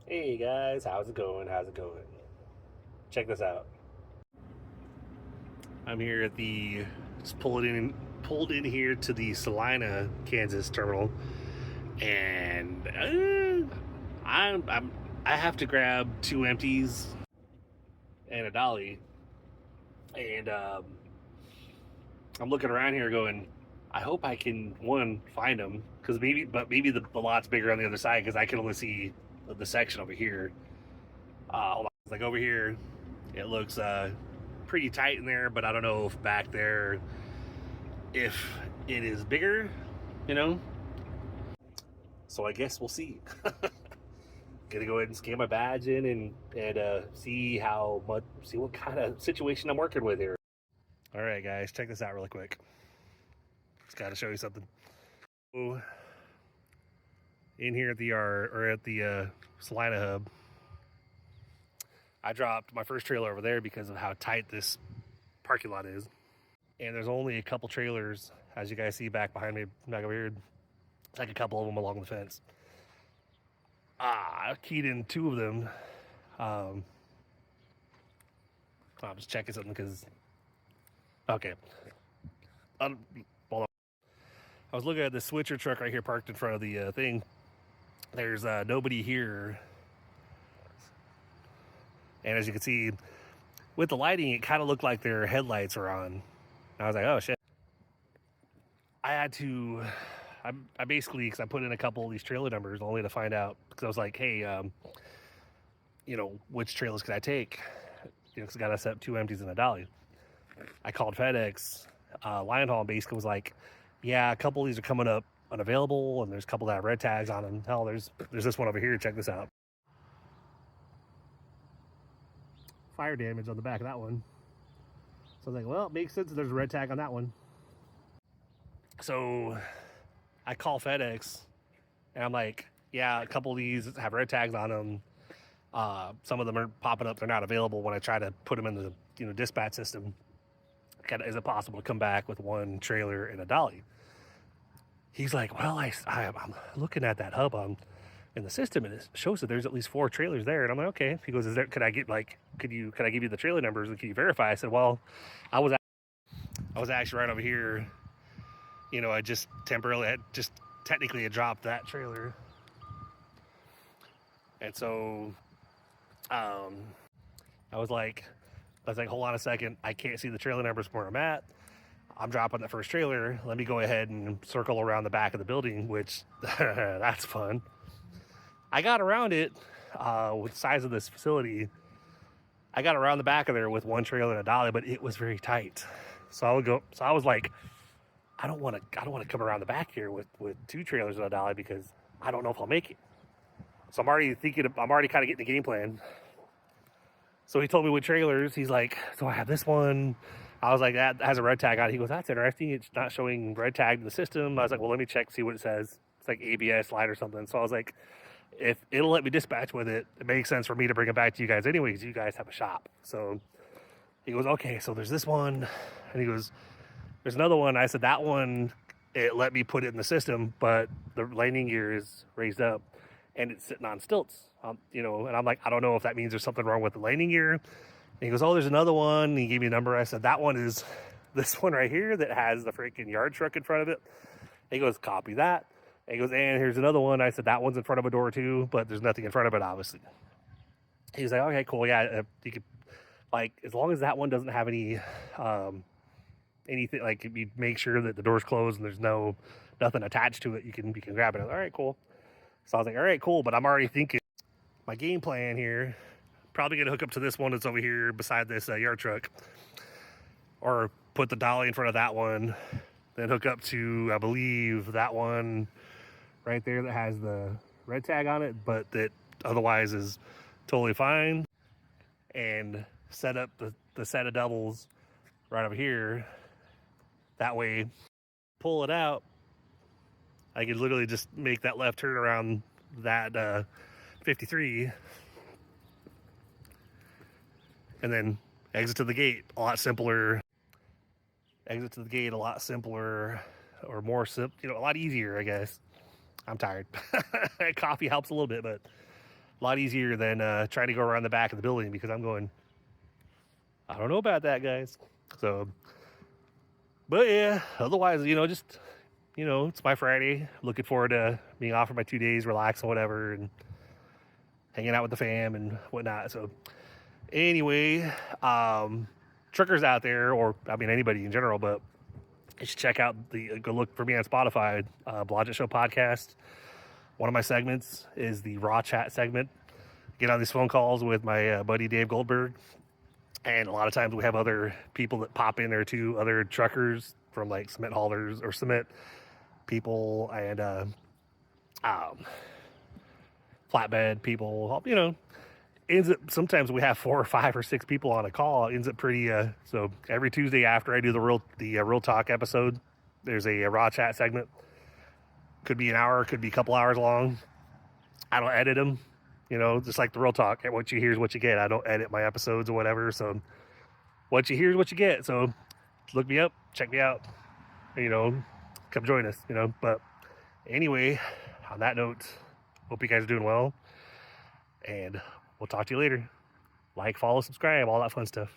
Hey guys, how's it going? How's it going? Check this out. I'm here at the just pulled in here to the Salina, Kansas terminal, and I'm I have to grab two empties and a dolly, and I'm looking around here going, I hope I can one find them because maybe the lot's bigger on the other side because I can only see the section over here. Hold on. Like over here, it looks pretty tight in there, but I don't know if back there if it is bigger, you know. So I guess we'll see. Gonna go ahead and scan my badge in and see see what kind of situation I'm working with here. All right, guys, check this out really quick. Just got to show you something. So, in here at the yard or at the Salina hub, I dropped my first trailer over there because of how tight this parking lot is. And there's only a couple trailers, as you guys see back behind me, back over here. It's like a couple of them along the fence. I keyed in two of them. I'm just checking something because, okay. Hold on. I was looking at the switcher truck right here parked in front of the thing. There's nobody here. And as you can see, with the lighting, it kind of looked like their headlights were on. I was like, oh shit. I had to, I basically, because I put in a couple of these trailer numbers only to find out, because I was like, hey, which trailers can I take? Because I got to set up two empties and a dolly. I called FedEx. Lion Haul basically was like, yeah, a couple of these are coming up unavailable, and there's a couple that have red tags on them. Hell, there's this one over here. Check this out. Fire damage on the back of that one. So I was like, well, it makes sense that there's a red tag on that one. So I call FedEx, and I'm like, yeah, a couple of these have red tags on them. Some of them are popping up; they're not available when I try to put them in the dispatch system. Is it possible to come back with one trailer and a dolly? He's like, well, I'm looking at that hub in the system, and it shows that there's at least four trailers there. And I'm like, okay. He goes, could I give you the trailer numbers and can you verify? I said, well, I was actually right over here. I just technically had dropped that trailer. And so I was like, hold on a second. I can't see the trailer numbers from where I'm at. I'm dropping the first trailer. Let me go ahead and circle around the back of the building, which that's fun. I got around it with the size of this facility. I got around the back of there with one trailer and a dolly, but it was very tight. So I was like, I don't want to come around the back here with two trailers and a dolly because I don't know if I'll make it. So I'm already kind of getting the game plan. So he told me what trailers. He's like, so I have this one. I was like, that has a red tag on it. He goes, that's interesting. It's not showing red tag in the system. I was like, well, let me check, see what it says. It's like ABS light or something. So I was like, if it'll let me dispatch with it, it makes sense for me to bring it back to you guys anyway, because you guys have a shop. So he goes, okay, so there's this one. And he goes, there's another one. I said, that one, it let me put it in the system, but the landing gear is raised up and it's sitting on stilts. And I'm like, I don't know if that means there's something wrong with the landing gear. And he goes, oh, there's another one. And he gave me a number. I said, that one is this one right here that has the freaking yard truck in front of it. And he goes, copy that. And he goes, and here's another one. I said, that one's in front of a door too, but there's nothing in front of it, obviously. He's like, okay, cool. Yeah, you could, as long as that one doesn't have any, anything, you make sure that the door's closed and there's nothing attached to it, you can grab it. All right, cool. So I was like, all right, cool. But I'm already thinking my game plan here, probably gonna hook up to this one that's over here beside this yard truck, or put the dolly in front of that one, then hook up to, I believe, that one right there that has the red tag on it, but that otherwise is totally fine, and set up the set of doubles right over here. That way, pull it out, I could literally just make that left turn around that 53 and then exit to the gate. A lot simpler. Exit to the gate a lot simpler, or more simple, a lot easier, I guess. I'm tired. Coffee helps a little bit, but A lot easier than trying to go around the back of the building, because I'm going, I don't know about that, guys. So, but yeah, otherwise, just, it's my Friday. Looking forward to being off for my 2 days, relaxing, whatever, and hanging out with the fam and whatnot. So anyway, truckers out there, or I mean anybody in general, but you should check out go look for me on Spotify, Blodgett Show podcast. One of my segments is the Raw Chat segment. Get on these phone calls with my buddy Dave Goldberg, and a lot of times we have other people that pop in there too, other truckers from like cement haulers or cement people, and flatbed people, ends up, sometimes we have 4 or 5 or 6 people on a call. It ends up pretty, so every Tuesday after I do the real talk episode, there's a raw chat segment. Could be an hour, could be a couple hours long. I don't edit them, just like the real talk. What you hear is what you get. I don't edit my episodes or whatever. So what you hear is what you get. So look me up, check me out, come join us, but anyway, on that note, hope you guys are doing well, and we'll talk to you later. Like, follow, subscribe, all that fun stuff.